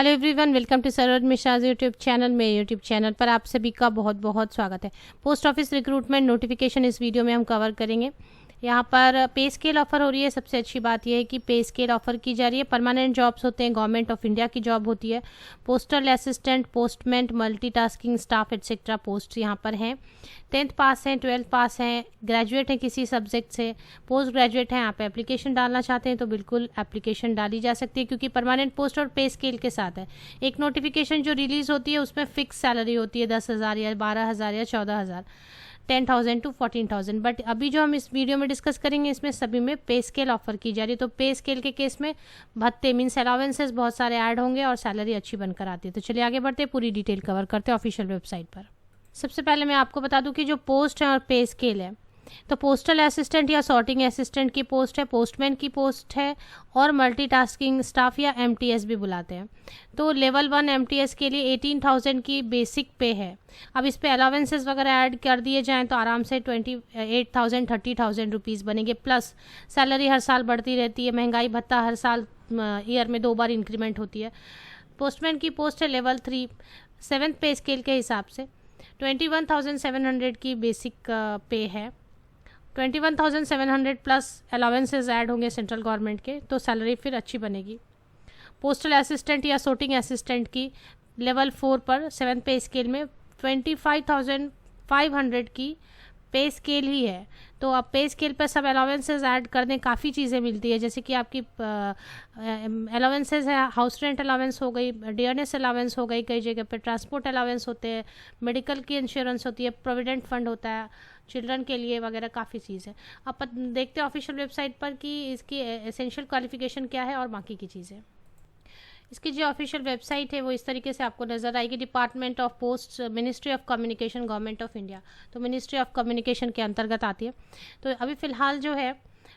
Hello everyone, welcome to Saroj Mishra's YouTube channel. मेरे YouTube channel पर आप सभी का बहुत बहुत स्वागत है। पोस्ट ऑफिस रिक्रूटमेंट नोटिफिकेशन इस वीडियो में हम कवर करेंगे। यहाँ पर पे स्केल ऑफर हो रही है। सबसे अच्छी बात यह है कि पे स्केल ऑफर की जा रही है। परमानेंट जॉब्स होते हैं, गवर्नमेंट ऑफ इंडिया की जॉब होती है। Postal assistant, postman, multitasking staff etcetera post यहाँ पर हैं। 10th पास हैं, 12th पास हैं, ग्रेजुएट हैं किसी सब्जेक्ट से, पोस्ट ग्रेजुएट हैं। आप एप्लीकेशन डालना चाहते हैं तो बिल्कुल एप्लीकेशन डाली जा सकती है, क्योंकि परमानेंट पोस्ट और पे स्केल के साथ है। एक नोटिफिकेशन जो रिलीज होती है उसमें फिक्स सैलरी होती है 10,000 या 12,000 या 14,000, 10,000 टू 14,000। बट अभी जो हम इस वीडियो में डिस्कस करेंगे इसमें सभी में पे स्केल ऑफर की जा रही है। तो पे स्केल के केस में भत्ते मीन्स अलाउंसेस बहुत सारे ऐड होंगे और सैलरी अच्छी बनकर आती है। तो चलिए आगे बढ़ते हैं, पूरी डिटेल कवर करते हैं ऑफिशियल वेबसाइट पर। सबसे पहले मैं आपको बता दूं कि जो पोस्ट है और पे स्केल है, तो पोस्टल असिस्टेंट या सॉर्टिंग असिस्टेंट की पोस्ट है, पोस्टमैन की पोस्ट है, और मल्टीटास्किंग स्टाफ या एमटीएस भी बुलाते हैं। तो लेवल 1 एमटीएस के लिए 18,000 की बेसिक पे है। अब इस पे अलाउंसेस वगैरह ऐड कर दिए जाएं तो आराम से 28,000 30,000 रुपीज़ बनेंगे। प्लस सैलरी हर साल बढ़ती रहती है, महंगाई भत्ता हर साल ईयर में 2 बार इंक्रीमेंट होती है। पोस्टमैन की पोस्ट है लेवल 3, 7th पे स्केल के हिसाब से 21,700 की बेसिक पे है। 21,700 प्लस अलाउंसेस ऐड होंगे सेंट्रल गवर्नमेंट के, तो सैलरी फिर अच्छी बनेगी। पोस्टल असिस्टेंट या sorting असिस्टेंट की लेवल 4 पर 7th पे स्केल में 25,500 की पे स्केल ही है। तो अब पे स्केल पर सब अलाउंसेस ऐड कर दें, काफ़ी चीज़ें मिलती है, जैसे कि आपकी अलाउंसेस है, हाउस रेंट अलाउंस हो गई, डियरनेस अलाउंस हो गई, कई जगह पे ट्रांसपोर्ट अलाउंस होते हैं, मेडिकल की इंश्योरेंस होती है, प्रोविडेंट फंड होता है चिल्ड्रन के लिए वगैरह, काफ़ी चीज़ है। अब देखते हैं ऑफिशियल वेबसाइट पर कि इसकी एसेंशियल क्वालिफिकेशन क्या है और बाकी की चीज़ें। इसकी जो ऑफिशियल वेबसाइट है वो इस तरीके से आपको नज़र आएगी। Department of post, ministry of communication, government of India, तो मिनिस्ट्री ऑफ कम्युनिकेशन के अंतर्गत आती है। तो अभी फ़िलहाल जो है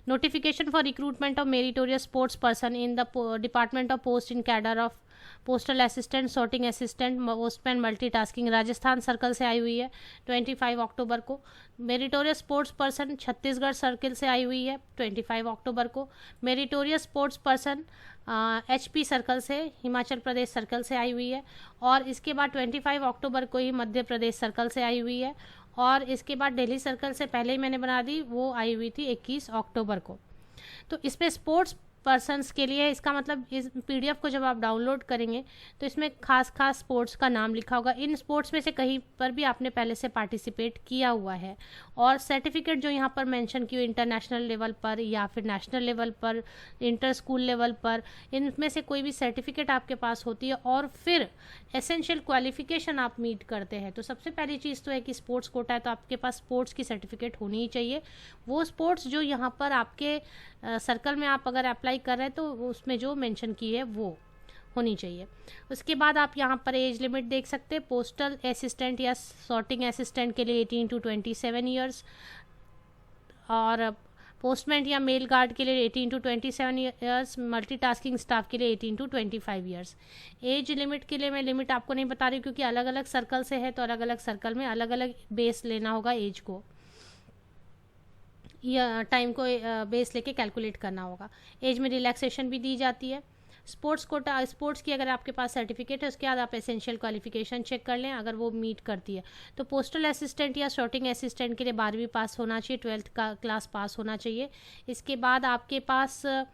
notification for recruitment of meritorious sports person in the department of post in cadre of postal assistant, sorting assistant, postman, multitasking, Rajasthan circle से आई हुई है 25 अक्टूबर को। Meritorious sports person Chhattisgarh circle से आई हुई है 25 अक्टूबर को। Meritorious sports person HP circle से, Himachal Pradesh circle से आई हुई है। और इसके बाद 25 अक्टूबर को ही मध्य प्रदेश सर्कल से आई हुई है। और इसके बाद दिल्ली सर्कल से पहले ही मैंने बना दी, वो आई हुई थी 21 अक्टूबर को। तो इसमें स्पोर्ट्स पर्सन्स के लिए, इसका मतलब इस PDF को जब आप डाउनलोड करेंगे तो इसमें खास खास स्पोर्ट्स का नाम लिखा होगा। इन स्पोर्ट्स में से कहीं पर भी आपने पहले से पार्टिसिपेट किया हुआ है, और सर्टिफिकेट जो यहाँ पर मेंशन की हुई इंटरनेशनल लेवल पर या फिर नेशनल लेवल पर, इंटर स्कूल लेवल पर, इनमें से कोई भी सर्टिफिकेट आपके पास होती है, और फिर एसेंशियल क्वालिफिकेशन आप मीट करते हैं। तो सबसे पहली चीज़ तो है कि स्पोर्ट्स कोटा है, तो आपके पास स्पोर्ट्स की सर्टिफिकेट होनी ही चाहिए। वो स्पोर्ट्स जो यहाँ पर आपके सर्कल में आप अगर अप्लाई कर रहे हैं तो उसमें जो मेंशन की है वो होनी चाहिए। उसके बाद आप यहाँ पर एज लिमिट देख सकते हैं। पोस्टल असिस्टेंट या सॉर्टिंग असिस्टेंट के लिए 18 टू 27 ईयर्स, और पोस्टमैन या मेल गार्ड के लिए 18 टू 27 ईयर्स, मल्टीटास्किंग स्टाफ के लिए 18 टू 25 ईयर्स। एज लिमिट के लिए मैं लिमिट आपको नहीं बता रही, क्योंकि अलग अलग सर्कल से है, तो अलग अलग सर्कल में अलग अलग बेस लेना होगा एज को, या टाइम को बेस लेके कैलकुलेट करना होगा। एज में रिलैक्सेशन भी दी जाती है। स्पोर्ट्स कोटा, स्पोर्ट्स की अगर आपके पास सर्टिफिकेट है उसके बाद आप एसेंशियल क्वालिफिकेशन चेक कर लें, अगर वो मीट करती है। तो पोस्टल असिस्टेंट या सॉर्टिंग असिस्टेंट के लिए 12वीं पास होना चाहिए, 12th का क्लास पास होना चाहिए। इसके बाद आपके पास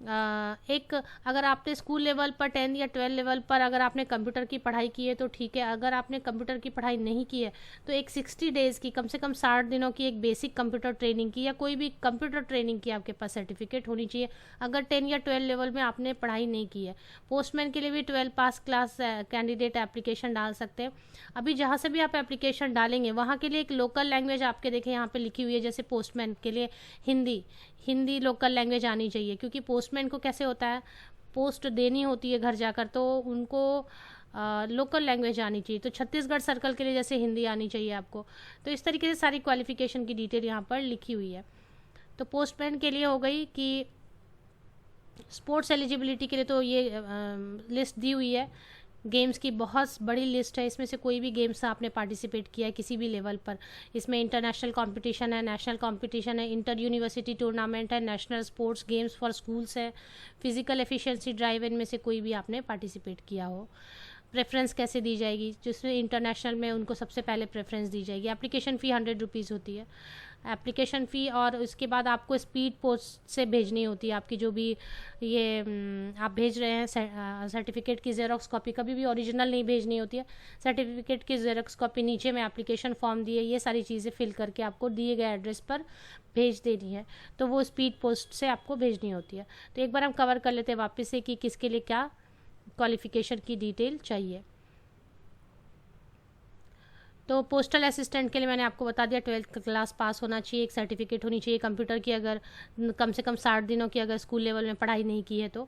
एक, अगर आपने स्कूल लेवल पर 10 या 12 लेवल पर अगर आपने कंप्यूटर की पढ़ाई की है तो ठीक है। अगर आपने कंप्यूटर की पढ़ाई नहीं की है तो एक 60 डेज़ की, कम से कम 60 दिनों की एक बेसिक कंप्यूटर ट्रेनिंग की, या कोई भी कंप्यूटर ट्रेनिंग की आपके पास सर्टिफिकेट होनी चाहिए, अगर 10 या 12 लेवल में आपने पढ़ाई नहीं की है। पोस्टमैन के लिए भी 12 पास क्लास कैंडिडेट एप्लीकेशन डाल सकते हैं। अभी जहाँ से भी आप एप्लीकेशन डालेंगे वहाँ के लिए एक लोकल लैंग्वेज आपके देखें यहाँ पे लिखी हुई है, जैसे पोस्टमैन के लिए हिंदी लोकल लैंग्वेज आनी चाहिए, क्योंकि पोस्टमैन को कैसे होता है, पोस्ट देनी होती है घर जाकर, तो उनको लोकल लैंग्वेज आनी चाहिए। तो छत्तीसगढ़ सर्कल के लिए जैसे हिंदी आनी चाहिए आपको। तो इस तरीके से सारी क्वालिफिकेशन की डिटेल यहाँ पर लिखी हुई है। तो पोस्टमैन के लिए हो गई कि स्पोर्ट्स एलिजिबिलिटी के लिए तो ये लिस्ट दी हुई है गेम्स की बहुत बड़ी लिस्ट है, इसमें से कोई भी गेम्स आपने पार्टिसिपेट किया है किसी भी लेवल पर। इसमें इंटरनेशनल कंपटीशन है, नेशनल कंपटीशन है, इंटर यूनिवर्सिटी टूर्नामेंट है, national sports games for schools है, फिजिकल एफिशिएंसी ड्राइव, इनमें से कोई भी आपने पार्टिसिपेट किया हो। प्रेफरेंस कैसे दी जाएगी, जिसमें इंटरनेशनल में उनको सबसे पहले प्रेफरेंस दी जाएगी। एप्लीकेशन फ़ी 100 रुपीज़ होती है एप्लीकेशन फ़ी, और उसके बाद आपको स्पीड पोस्ट से भेजनी होती है आपकी जो भी ये आप भेज रहे हैं सर्टिफिकेट की जेरोक्स कॉपी, कभी भी ओरिजिनल नहीं भेजनी होती है, सर्टिफिकेट की जेरोक्स कॉपी नीचे में एप्लीकेशन फॉर्म दिए, ये सारी चीज़ें फिल करके आपको दिए गए एड्रेस पर भेज देनी है, तो वो स्पीड पोस्ट से आपको भेजनी होती है। तो एक बार हम कवर कर लेते हैं वापस से कि किसके लिए क्या क्वालिफ़िकेशन की डिटेल चाहिए। तो पोस्टल असिस्टेंट के लिए मैंने आपको बता दिया 12th क्लास पास होना चाहिए, एक सर्टिफिकेट होनी चाहिए कंप्यूटर की, अगर कम से कम 60 दिनों की अगर स्कूल लेवल में पढ़ाई नहीं की है तो,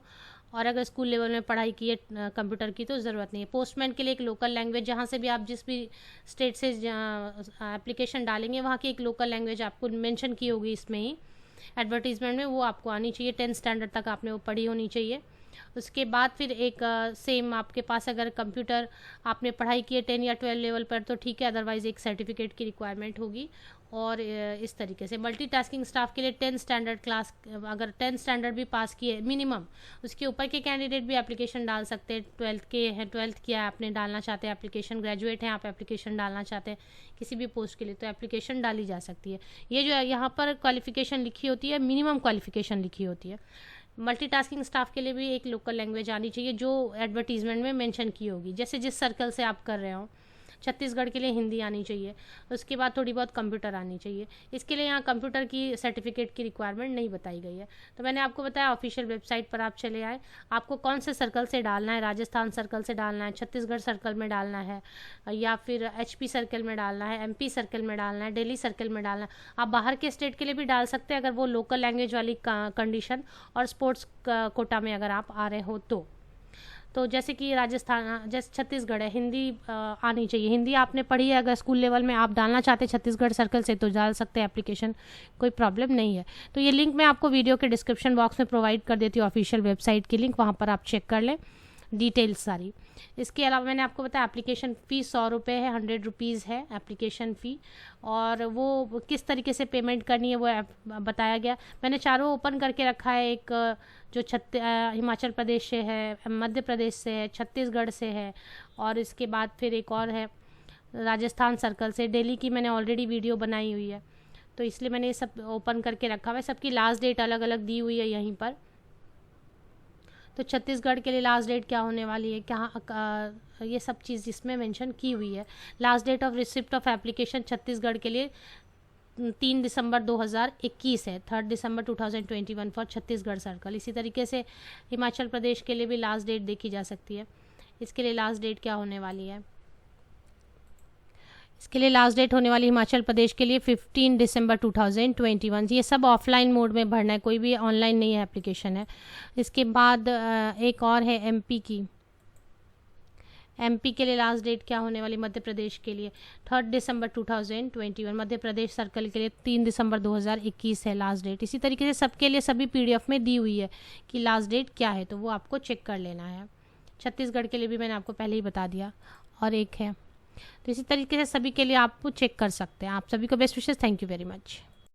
और अगर स्कूल लेवल में पढ़ाई की है कंप्यूटर की तो ज़रूरत नहीं है। पोस्टमैन के लिए एक लोकल लैंग्वेज, जहाँ से भी आप जिस भी स्टेट से एप्लीकेशन डालेंगे वहाँ की एक लोकल लैंग्वेज आपको मेंशन की होगी इसमें ही एडवर्टीजमेंट में, वो आपको आनी चाहिए। 10th स्टैंडर्ड तक आपने वो पढ़ी होनी चाहिए। उसके बाद फिर एक सेम आपके पास अगर कंप्यूटर आपने पढ़ाई की है 10 या 12 लेवल पर तो ठीक है, अदरवाइज़ एक सर्टिफिकेट की रिक्वायरमेंट होगी। और इस तरीके से मल्टीटास्किंग स्टाफ के लिए 10th स्टैंडर्ड क्लास, अगर 10th स्टैंडर्ड भी पास किए मिनिमम, उसके ऊपर के कैंडिडेट भी एप्लीकेशन डाल सकते हैं। 12th के हैं, 12th किया आपने डालना चाहते हैं एप्लीकेशन, ग्रेजुएट हैं आप एप्लीकेशन डालना चाहते हैं किसी भी पोस्ट के लिए तो एप्लीकेशन डाली जा सकती है। ये जो यहाँ पर क्वालिफिकेशन लिखी होती है मिनिमम क्वालिफिकेशन लिखी होती है। मल्टीटास्किंग स्टाफ के लिए भी एक लोकल लैंग्वेज आनी चाहिए जो एडवर्टीजमेंट में मेंशन की होगी, जैसे जिस सर्कल से आप कर रहे हो। छत्तीसगढ़ के लिए हिंदी आनी चाहिए, उसके बाद थोड़ी बहुत कंप्यूटर आनी चाहिए। इसके लिए यहाँ कंप्यूटर की सर्टिफिकेट की रिक्वायरमेंट नहीं बताई गई है। तो मैंने आपको बताया ऑफिशियल वेबसाइट पर आप चले आए, आपको कौन से सर्कल से डालना है, राजस्थान सर्कल से डालना है, छत्तीसगढ़ सर्कल में डालना है, या फिर HP सर्कल में डालना है, MP सर्कल में डालना है, दिल्ली सर्कल में डालना है। आप बाहर के स्टेट के लिए भी डाल सकते हैं अगर वो लोकल लैंग्वेज वाली कंडीशन और स्पोर्ट्स कोटा में अगर आप आ रहे हो तो जैसे कि राजस्थान, जैसे छत्तीसगढ़ है, हिंदी आनी चाहिए। हिंदी आपने पढ़ी है, अगर स्कूल लेवल में आप डालना चाहते हैं छत्तीसगढ़ सर्कल से तो डाल सकते हैं एप्लीकेशन, कोई प्रॉब्लम नहीं है। तो ये लिंक मैं आपको वीडियो के डिस्क्रिप्शन बॉक्स में प्रोवाइड कर देती हूँ, ऑफिशियल वेबसाइट की लिंक, वहाँ पर आप चेक कर लें डिटेल्स सारी। इसके अलावा मैंने आपको बताया एप्लीकेशन फ़ी 100 रुपये है, 100 रुपीज़ है एप्लीकेशन फ़ी, और वो किस तरीके से पेमेंट करनी है वो बताया गया। मैंने चारों ओपन करके रखा है, एक जो हिमाचल प्रदेश से है, मध्य प्रदेश से है, छत्तीसगढ़ से है, और इसके बाद फिर एक और है राजस्थान सर्कल से। दिल्ली की मैंने ऑलरेडी वीडियो बनाई हुई है तो इसलिए मैंने ये सब ओपन करके रखा हुआ है। सबकी लास्ट डेट अलग अलग दी हुई है यहीं पर। तो छत्तीसगढ़ के लिए लास्ट डेट क्या होने वाली है, क्या ये सब चीज़ इसमें मेंशन की हुई है। Last date of receipt of application Chhattisgarh के लिए 3 दिसंबर 2021 है, 3 दिसंबर 2021 फॉर छत्तीसगढ़ सर्कल। इसी तरीके से हिमाचल प्रदेश के लिए भी लास्ट डेट देखी जा सकती है। इसके लिए लास्ट डेट क्या होने वाली है, इसके लिए लास्ट डेट होने वाली हिमाचल प्रदेश के लिए 15 दिसंबर 2021। ये सब ऑफलाइन मोड में भरना है, कोई भी ऑनलाइन नहीं है एप्लीकेशन है। इसके बाद एक और है MP की। MP के लिए लास्ट डेट क्या होने वाली, मध्य प्रदेश के लिए 3 दिसंबर 2021, मध्य प्रदेश सर्कल के लिए 3 दिसंबर 2021 है लास्ट डेट। इसी तरीके से सबके लिए सभी PDF में दी हुई है कि लास्ट डेट क्या है, तो वो आपको चेक कर लेना है। छत्तीसगढ़ के लिए भी मैंने आपको पहले ही बता दिया, और एक है। तो इसी तरीके से सभी के लिए आप चेक कर सकते हैं। आप सभी को best wishes, thank you very much.